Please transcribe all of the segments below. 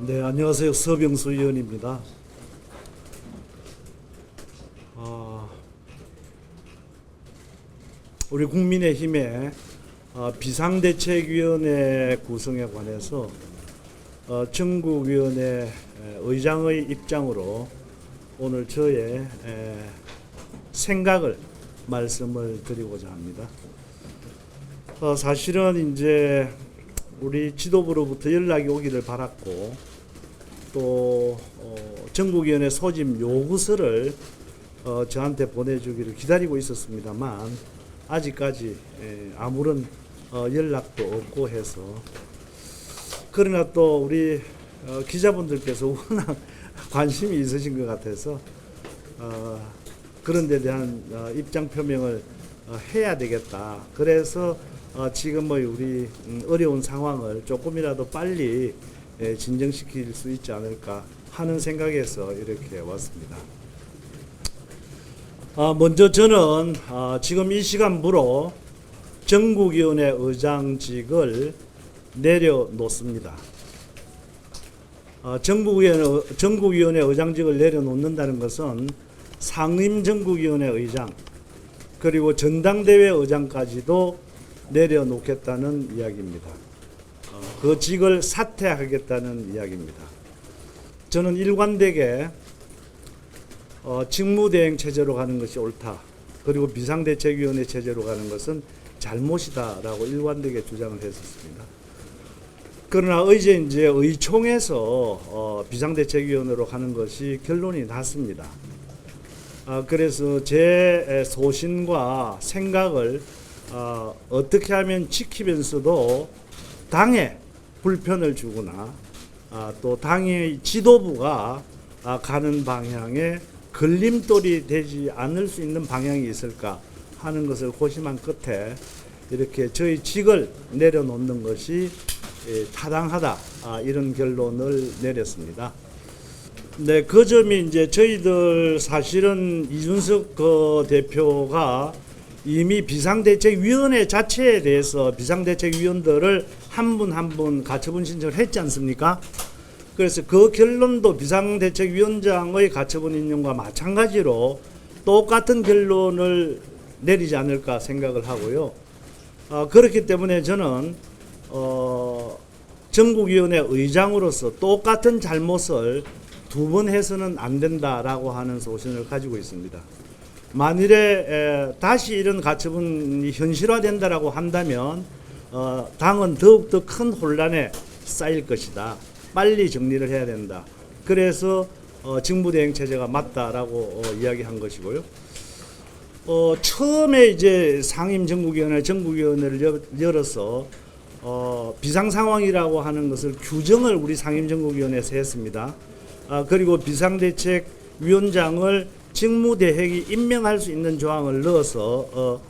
네, 안녕하세요. 서병수 의원입니다. 우리 국민의힘의 비상대책위원회 구성에 관해서 전국위원회 의장의 입장으로 오늘 저의 생각을 말씀을 드리고자 합니다. 사실은 이제 우리 지도부로부터 연락이 오기를 바랐고 또 전국위원회 소집 요구서를 저한테 보내주기를 기다리고 있었습니다만 아직까지 아무런 연락도 없고 해서, 그러나 또 우리 기자분들께서 워낙 관심이 있으신 것 같아서 그런 데 대한 입장 표명을 해야 되겠다. 그래서 지금의 우리 어려운 상황을 조금이라도 빨리 진정시킬 수 있지 않을까 하는 생각에서 이렇게 왔습니다. 먼저 저는 지금 이 시간부로 전국위원회 의장직을 내려놓습니다. 전국위원회 의장직을 내려놓는다는 것은 상임전국위원회 의장 그리고 전당대회 의장까지도 내려놓겠다는 이야기입니다. 그 직을 사퇴하겠다는 이야기입니다. 저는 일관되게 직무대행 체제로 가는 것이 옳다. 그리고 비상대책위원회 체제로 가는 것은 잘못이다라고 일관되게 주장을 했었습니다. 그러나 어제 이제 의총에서 비상대책위원회로 가는 것이 결론이 났습니다. 그래서 제 소신과 생각을 어떻게 하면 지키면서도 당에 불편을 주거나 또 당의 지도부가 가는 방향에 걸림돌이 되지 않을 수 있는 방향이 있을까 하는 것을 고심한 끝에 이렇게 저희 직을 내려놓는 것이 타당하다, 이런 결론을 내렸습니다. 네, 그 점이 이제 저희들 사실은 이준석 대표가 이미 비상대책위원회 자체에 대해서 비상대책위원들을 한 분 한 분 가처분 신청을 했지 않습니까? 그래서 그 결론도 비상대책위원장의 가처분 인용과 마찬가지로 똑같은 결론을 내리지 않을까 생각을 하고요. 그렇기 때문에 저는 전국위원회 의장으로서 똑같은 잘못을 두 번 해서는 안 된다라고 하는 소신을 가지고 있습니다. 만일에 다시 이런 가처분이 현실화된다라고 한다면 당은 더욱더 큰 혼란에 쌓일 것이다. 빨리 정리를 해야 된다. 그래서 직무대행 체제가 맞다라고 이야기한 것이고요. 처음에 이제 상임전국위원회, 전국위원회를 열어서 비상상황이라고 하는 것을 규정을 우리 상임전국위원회에서 했습니다. 그리고 비상대책위원장을 직무대행이 임명할 수 있는 조항을 넣어서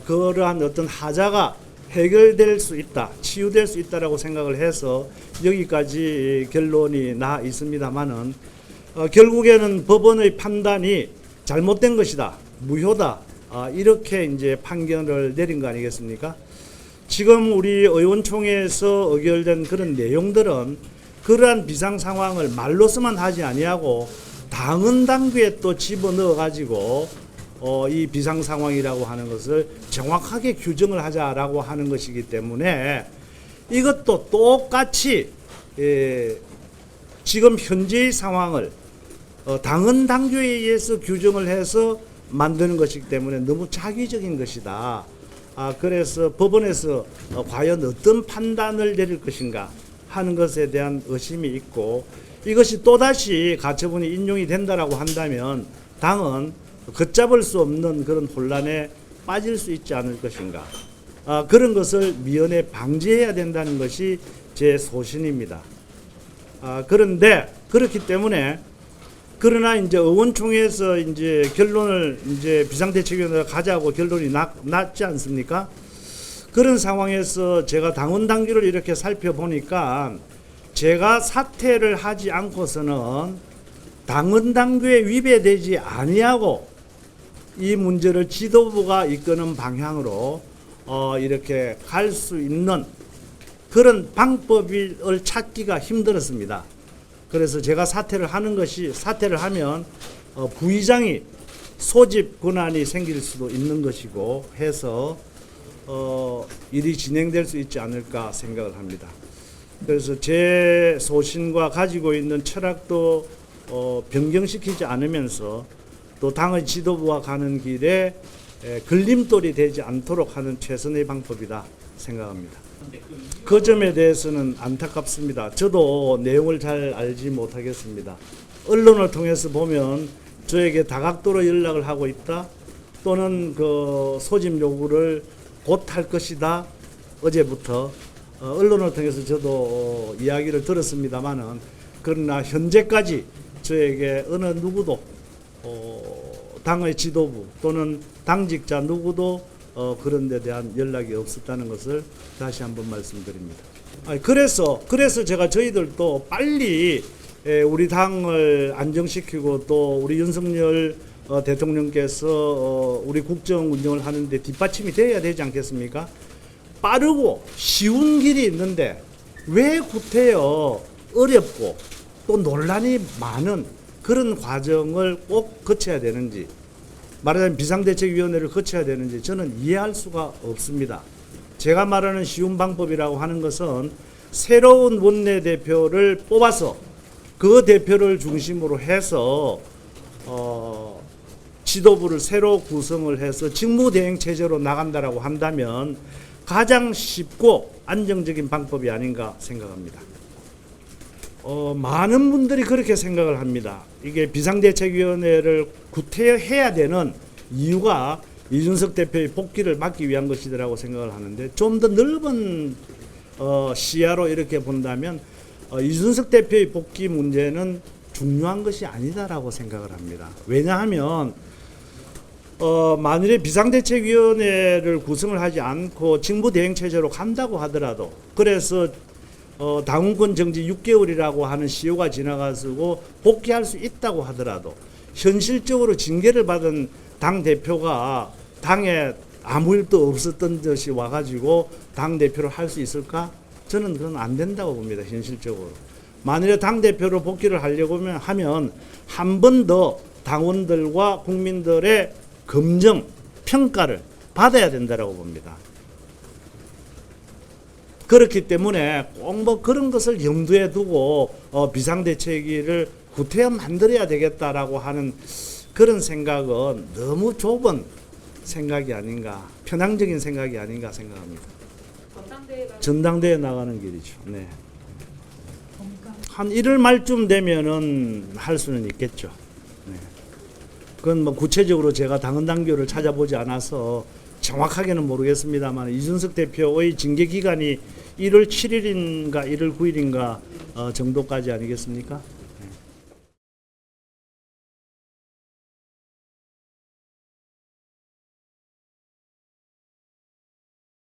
그러한 어떤 하자가 해결될 수 있다, 치유될 수 있다라고 생각을 해서 여기까지 결론이 나 있습니다만은 결국에는 법원의 판단이 잘못된 것이다, 무효다, 이렇게 이제 판결을 내린 거 아니겠습니까? 지금 우리 의원총회에서 의결된 그런 내용들은 그러한 비상 상황을 말로서만 하지 아니하고 당헌 당규에 또 집어넣어 가지고 이 비상 상황이라고 하는 것을 정확하게 규정을 하자라고 하는 것이기 때문에 이것도 똑같이 지금 현재의 상황을 당헌 당규에 의해서 규정을 해서 만드는 것이기 때문에 너무 자기적인 것이다. 그래서 법원에서 과연 어떤 판단을 내릴 것인가 하는 것에 대한 의심이 있고, 이것이 또다시 가처분이 인용이 된다라고 한다면 당은 걷잡을 수 없는 그런 혼란에 빠질 수 있지 않을 것인가, 그런 것을 미연에 방지해야 된다는 것이 제 소신입니다. 그런데 그렇기 때문에 그러나 이제 의원총회에서 이제 결론을 이제 비상대책위원회로 가자고 결론이 났지 않습니까? 그런 상황에서 제가 당헌 당규를 이렇게 살펴보니까 제가 사퇴를 하지 않고서는 당헌 당규에 위배되지 아니하고 이 문제를 지도부가 이끄는 방향으로 이렇게 갈 수 있는 그런 방법을 찾기가 힘들었습니다. 그래서 제가 사퇴를 하면 부의장이 소집 권한이 생길 수도 있는 것이고 해서 일이 진행될 수 있지 않을까 생각을 합니다. 그래서 제 소신과 가지고 있는 철학도 변경시키지 않으면서 또 당의 지도부와 가는 길에 걸림돌이 되지 않도록 하는 최선의 방법이다 생각합니다. 그 점에 대해서는 안타깝습니다. 저도 내용을 잘 알지 못하겠습니다. 언론을 통해서 보면 저에게 다각도로 연락을 하고 있다, 또는 그 소집 요구를 곧 할 것이다. 어제부터 언론을 통해서 저도 이야기를 들었습니다만은, 그러나 현재까지 저에게 어느 누구도 당의 지도부 또는 당직자 누구도 그런 데 대한 연락이 없었다는 것을 다시 한번 말씀드립니다. 그래서 제가 저희들도 빨리 우리 당을 안정시키고 또 우리 윤석열 대통령께서 우리 국정 운영을 하는데 뒷받침이 돼야 되지 않겠습니까? 빠르고 쉬운 길이 있는데 왜 구태여 어렵고 또 논란이 많은 그런 과정을 꼭 거쳐야 되는지, 말하자면 비상대책위원회를 거쳐야 되는지 저는 이해할 수가 없습니다. 제가 말하는 쉬운 방법이라고 하는 것은 새로운 원내대표를 뽑아서 그 대표를 중심으로 해서 지도부를 새로 구성을 해서 직무대행체제로 나간다라고 한다면 가장 쉽고 안정적인 방법이 아닌가 생각합니다. 많은 분들이 그렇게 생각을 합니다. 이게 비상대책위원회를 구태해야 되는 이유가 이준석 대표의 복귀를 막기 위한 것이라고 생각을 하는데, 좀 더 넓은 시야로 이렇게 본다면 이준석 대표의 복귀 문제는 중요한 것이 아니다라고 생각을 합니다. 왜냐하면 만일에 비상대책위원회를 구성을 하지 않고 직무대행체제로 간다고 하더라도, 그래서 당원권 정지 6개월이라고 하는 시효가 지나가지고 복귀할 수 있다고 하더라도 현실적으로 징계를 받은 당 대표가 당에 아무 일도 없었던 듯이 와가지고 당 대표를 할 수 있을까? 저는 그건 안 된다고 봅니다. 현실적으로. 만일에 당 대표로 복귀를 하려고 하면 한 번 더 당원들과 국민들의 검증, 평가를 받아야 된다고 봅니다. 그렇기 때문에 꼭 뭐 그런 것을 염두에 두고 비상대책위를 구태여 만들어야 되겠다라고 하는 그런 생각은 너무 좁은 생각이 아닌가, 편향적인 생각이 아닌가 생각합니다. 전당대회 나가는 길이죠. 네. 한 1월 말쯤 되면은 할 수는 있겠죠. 네. 그건 뭐 구체적으로 제가 당헌 당규를 찾아보지 않아서 정확하게는 모르겠습니다만, 이준석 대표의 징계 기간이 1월 7일인가 1월 9일인가 정도까지 아니겠습니까?